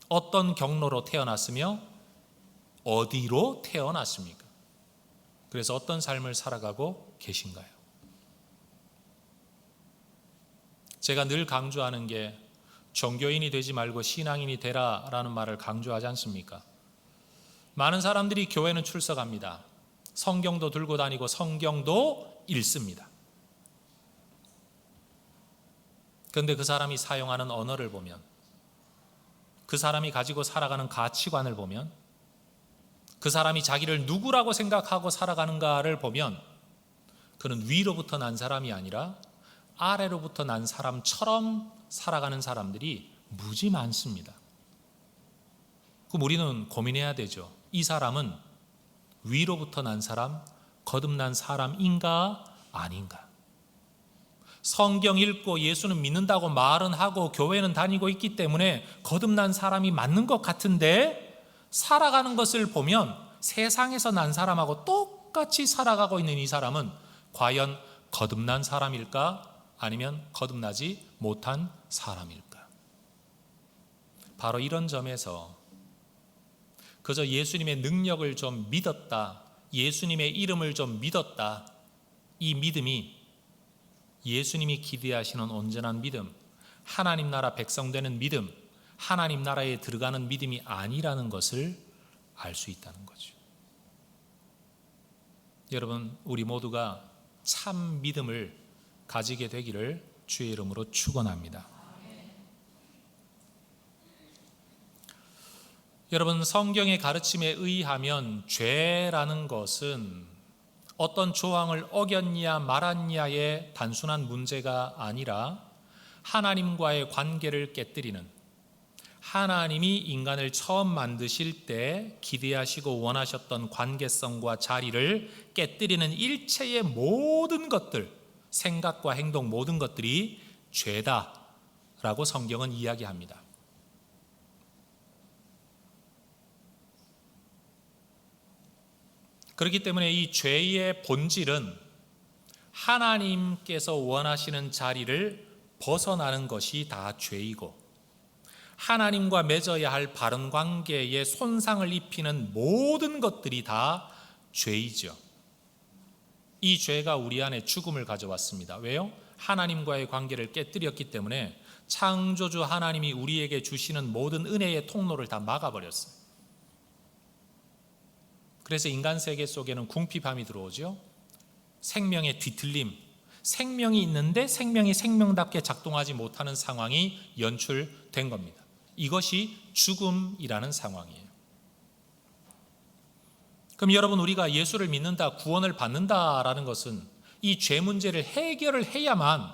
어떤 경로로 태어났으며 어디로 태어났습니까? 그래서 어떤 삶을 살아가고 계신가요? 제가 늘 강조하는 게 종교인이 되지 말고 신앙인이 되라라는 말을 강조하지 않습니까? 많은 사람들이 교회는 출석합니다. 성경도 들고 다니고 성경도 읽습니다. 그런데 그 사람이 사용하는 언어를 보면, 그 사람이 가지고 살아가는 가치관을 보면, 그 사람이 자기를 누구라고 생각하고 살아가는가를 보면 그는 위로부터 난 사람이 아니라 아래로부터 난 사람처럼 살아가는 사람들이 무지 많습니다. 그럼 우리는 고민해야 되죠. 이 사람은 위로부터 난 사람, 거듭난 사람인가 아닌가? 성경 읽고 예수는 믿는다고 말은 하고 교회는 다니고 있기 때문에 거듭난 사람이 맞는 것 같은데 살아가는 것을 보면 세상에서 난 사람하고 똑같이 살아가고 있는 이 사람은 과연 거듭난 사람일까? 아니면 거듭나지 못한 사람일까? 바로 이런 점에서 그저 예수님의 능력을 좀 믿었다, 예수님의 이름을 좀 믿었다, 이 믿음이 예수님이 기대하시는 온전한 믿음, 하나님 나라 백성 되는 믿음, 하나님 나라에 들어가는 믿음이 아니라는 것을 알 수 있다는 거죠. 여러분, 우리 모두가 참 믿음을 가지게 되기를 주의 이름으로 축원합니다. 여러분, 성경의 가르침에 의하면 죄라는 것은 어떤 조항을 어겼냐 말았냐의 단순한 문제가 아니라 하나님과의 관계를 깨뜨리는, 하나님이 인간을 처음 만드실 때 기대하시고 원하셨던 관계성과 자리를 깨뜨리는 일체의 모든 것들, 생각과 행동 모든 것들이 죄다라고 성경은 이야기합니다. 그렇기 때문에 이 죄의 본질은 하나님께서 원하시는 자리를 벗어나는 것이 다 죄이고, 하나님과 맺어야 할 바른 관계에 손상을 입히는 모든 것들이 다 죄이죠. 이 죄가 우리 안에 죽음을 가져왔습니다. 왜요? 하나님과의 관계를 깨뜨렸기 때문에 창조주 하나님이 우리에게 주시는 모든 은혜의 통로를 다 막아버렸어요. 그래서 인간 세계 속에는 궁핍함이 들어오죠. 생명의 뒤틀림, 생명이 있는데 생명이 생명답게 작동하지 못하는 상황이 연출된 겁니다. 이것이 죽음이라는 상황이에요. 그럼 여러분, 우리가 예수를 믿는다, 구원을 받는다라는 것은 이 죄 문제를 해결을 해야만,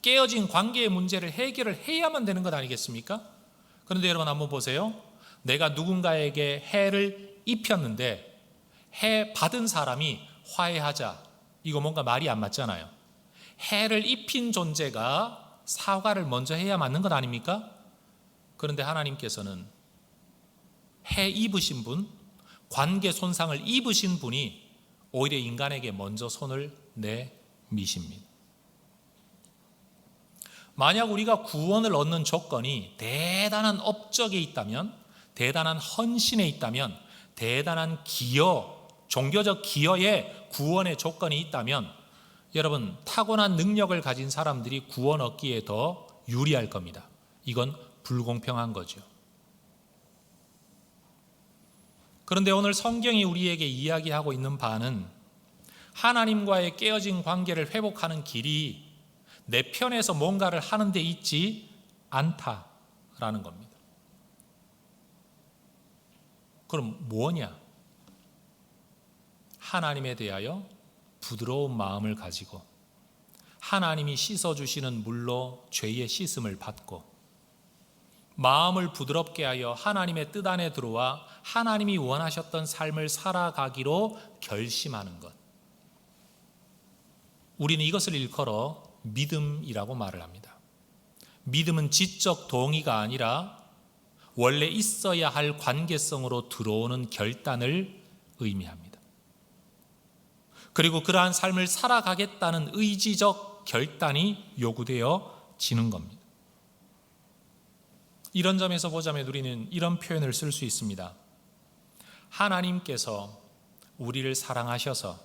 깨어진 관계의 문제를 해결을 해야만 되는 것 아니겠습니까? 그런데 여러분 한번 보세요. 내가 누군가에게 해를 입혔는데 해 받은 사람이 화해하자. 이거 뭔가 말이 안 맞잖아요. 해를 입힌 존재가 사과를 먼저 해야 맞는 것 아닙니까? 그런데 하나님께서는 해 입으신 분, 관계 손상을 입으신 분이 오히려 인간에게 먼저 손을 내미십니다. 만약 우리가 구원을 얻는 조건이 대단한 업적에 있다면, 대단한 헌신에 있다면, 대단한 기여, 종교적 기여에 구원의 조건이 있다면 여러분, 타고난 능력을 가진 사람들이 구원 얻기에 더 유리할 겁니다. 이건 불공평한 거죠. 그런데 오늘 성경이 우리에게 이야기하고 있는 바는 하나님과의 깨어진 관계를 회복하는 길이 내 편에서 뭔가를 하는 데 있지 않다라는 겁니다. 그럼 뭐냐? 하나님에 대하여 부드러운 마음을 가지고 하나님이 씻어주시는 물로 죄의 씻음을 받고 마음을 부드럽게 하여 하나님의 뜻 안에 들어와 하나님이 원하셨던 삶을 살아가기로 결심하는 것. 우리는 이것을 일컬어 믿음이라고 말을 합니다. 믿음은 지적 동의가 아니라 원래 있어야 할 관계성으로 들어오는 결단을 의미합니다. 그리고 그러한 삶을 살아가겠다는 의지적 결단이 요구되어지는 겁니다. 이런 점에서 보자면 우리는 이런 표현을 쓸 수 있습니다. 하나님께서 우리를 사랑하셔서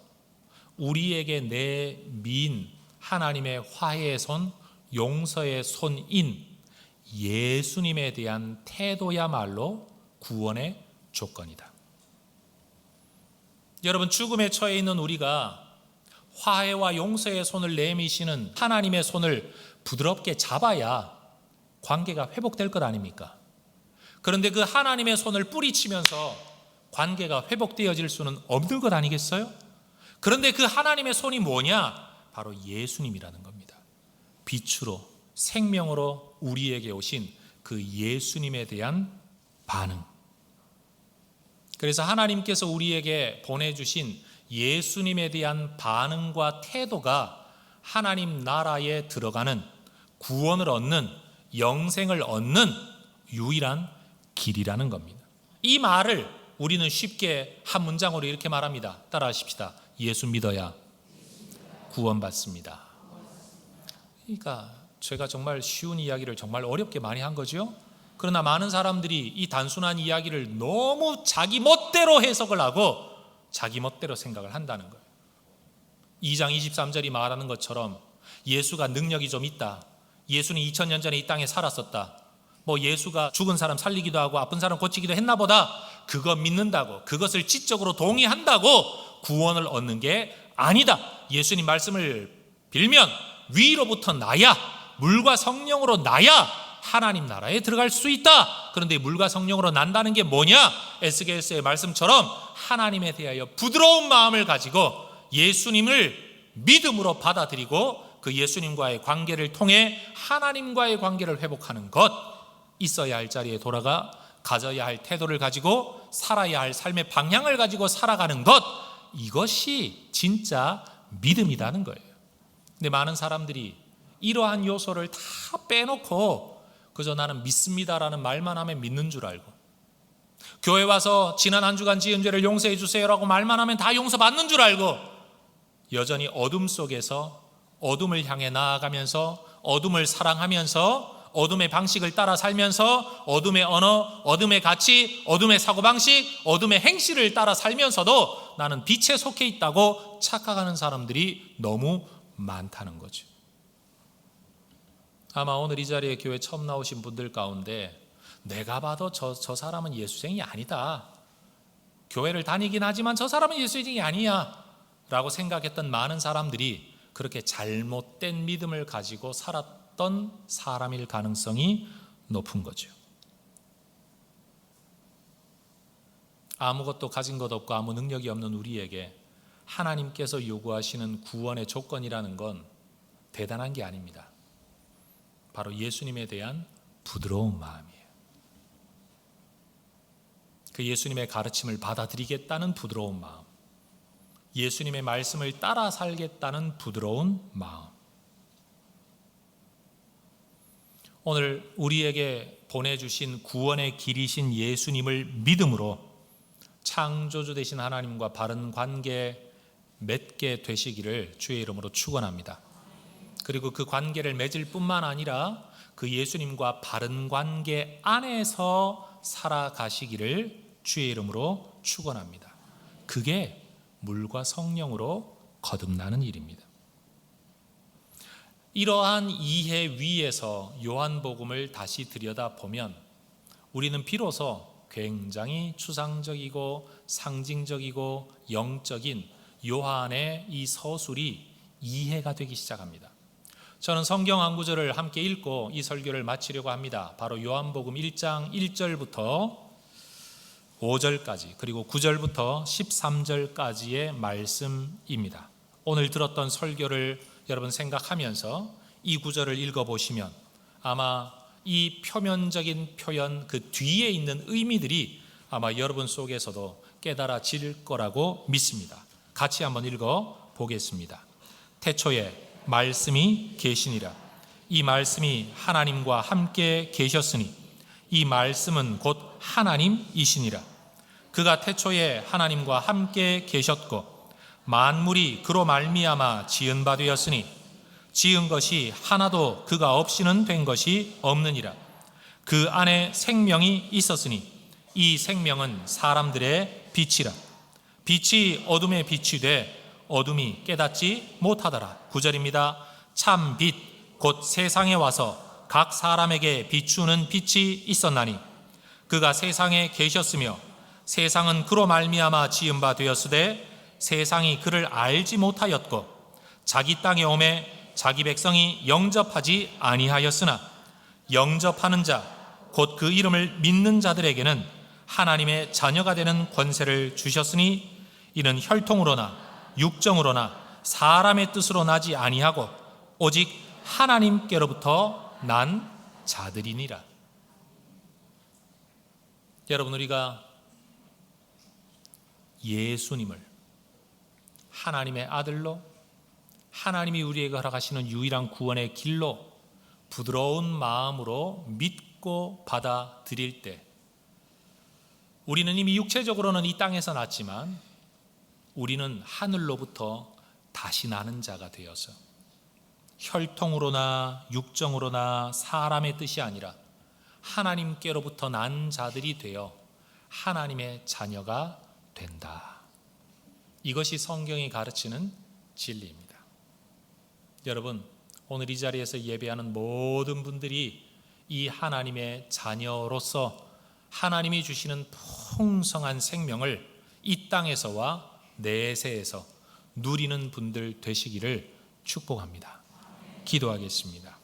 우리에게 내민 하나님의 화해의 손, 용서의 손인 예수님에 대한 태도야말로 구원의 조건이다. 여러분, 죽음에 처해 있는 우리가 화해와 용서의 손을 내미시는 하나님의 손을 부드럽게 잡아야 관계가 회복될 것 아닙니까? 그런데 그 하나님의 손을 뿌리치면서 관계가 회복되어질 수는 없는 것 아니겠어요? 그런데 그 하나님의 손이 뭐냐? 바로 예수님이라는 겁니다. 빛으로 생명으로 우리에게 오신 그 예수님에 대한 반응. 그래서 하나님께서 우리에게 보내주신 예수님에 대한 반응과 태도가 하나님 나라에 들어가는 구원을 얻는 영생을 얻는 유일한 길이라는 겁니다. 이 말을 우리는 쉽게 한 문장으로 이렇게 말합니다. 따라하십시다. 예수 믿어야 구원받습니다. 그러니까 제가 정말 쉬운 이야기를 정말 어렵게 많이 한 거죠. 그러나 많은 사람들이 이 단순한 이야기를 너무 자기 멋대로 해석을 하고 자기 멋대로 생각을 한다는 거예요. 2장 23절이 말하는 것처럼 예수가 능력이 좀 있다. 예수는 2000년 전에 이 땅에 살았었다. 예수가 죽은 사람 살리기도 하고 아픈 사람 고치기도 했나 보다. 그거 믿는다고, 그것을 지적으로 동의한다고 구원을 얻는 게 아니다. 예수님 말씀을 빌면 위로부터 나야, 물과 성령으로 나야 하나님 나라에 들어갈 수 있다. 그런데 물과 성령으로 난다는 게 뭐냐? 에스겔서의 말씀처럼 하나님에 대하여 부드러운 마음을 가지고 예수님을 믿음으로 받아들이고 그 예수님과의 관계를 통해 하나님과의 관계를 회복하는 것, 있어야 할 자리에 돌아가 가져야 할 태도를 가지고 살아야 할 삶의 방향을 가지고 살아가는 것, 이것이 진짜 믿음이라는 거예요. 근데 많은 사람들이 이러한 요소를 다 빼놓고 그저 나는 믿습니다라는 말만 하면 믿는 줄 알고, 교회 와서 지난 한 주간 지은 죄를 용서해 주세요라고 말만 하면 다 용서받는 줄 알고 여전히 어둠 속에서 어둠을 향해 나아가면서 어둠을 사랑하면서 어둠의 방식을 따라 살면서 어둠의 언어, 어둠의 가치, 어둠의 사고방식, 어둠의 행실을 따라 살면서도 나는 빛에 속해 있다고 착각하는 사람들이 너무 많다는 거죠. 아마 오늘 이 자리에 교회 처음 나오신 분들 가운데 내가 봐도 저 사람은 예수쟁이 아니다, 교회를 다니긴 하지만 저 사람은 예수쟁이 아니야 라고 생각했던 많은 사람들이 그렇게 잘못된 믿음을 가지고 살았던 사람일 가능성이 높은 거죠. 아무것도 가진 것 없고 아무 능력이 없는 우리에게 하나님께서 요구하시는 구원의 조건이라는 건 대단한 게 아닙니다. 바로 예수님에 대한 부드러운 마음이에요. 그 예수님의 가르침을 받아들이겠다는 부드러운 마음. 예수님의 말씀을 따라 살겠다는 부드러운 마음. 오늘 우리에게 보내주신 구원의 길이신 예수님을 믿음으로 창조주 되신 하나님과 바른 관계 맺게 되시기를 주의 이름으로 축원합니다. 그리고 그 관계를 맺을 뿐만 아니라 그 예수님과 바른 관계 안에서 살아가시기를 주의 이름으로 축원합니다. 그게 물과 성령으로 거듭나는 일입니다. 이러한 이해 위에서 요한복음을 다시 들여다보면 우리는 비로소 굉장히 추상적이고 상징적이고 영적인 요한의 이 서술이 이해가 되기 시작합니다. 저는 성경 한 구절을 함께 읽고 이 설교를 마치려고 합니다. 바로 요한복음 1장 1절부터 5절까지 그리고 9절부터 13절까지의 말씀입니다. 오늘 들었던 설교를 여러분 생각하면서 이 구절을 읽어보시면 아마 이 표면적인 표현 그 뒤에 있는 의미들이 아마 여러분 속에서도 깨달아질 거라고 믿습니다. 같이 한번 읽어보겠습니다. 태초에 말씀이 계시니라. 이 말씀이 하나님과 함께 계셨으니 이 말씀은 곧 하나님이시니라. 그가 태초에 하나님과 함께 계셨고 만물이 그로 말미암아 지은 바 되었으니 지은 것이 하나도 그가 없이는 된 것이 없느니라. 그 안에 생명이 있었으니 이 생명은 사람들의 빛이라. 빛이 어둠에 빛이 돼 어둠이 깨닫지 못하더라. 9절입니다. 참 빛 곧 세상에 와서 각 사람에게 비추는 빛이 있었나니 그가 세상에 계셨으며 세상은 그로 말미암아 지은 바 되었으되 세상이 그를 알지 못하였고 자기 땅에 오매 자기 백성이 영접하지 아니하였으나 영접하는 자 곧 그 이름을 믿는 자들에게는 하나님의 자녀가 되는 권세를 주셨으니 이는 혈통으로나 육정으로나 사람의 뜻으로 나지 아니하고 오직 하나님께로부터 난 자들이니라. 여러분, 우리가 예수님을 하나님의 아들로 하나님이 우리에게 허락하시는 유일한 구원의 길로 부드러운 마음으로 믿고 받아들일 때 우리는 이미 육체적으로는 이 땅에서 났지만 우리는 하늘로부터 다시 나는 자가 되어서 혈통으로나 육정으로나 사람의 뜻이 아니라 하나님께로부터 난 자들이 되어 하나님의 자녀가 된다. 이것이 성경이 가르치는 진리입니다. 여러분, 오늘 이 자리에서 예배하는 모든 분들이 이 하나님의 자녀로서 하나님이 주시는 풍성한 생명을 이 땅에서와 내세에서 누리는 분들 되시기를 축복합니다. 기도하겠습니다.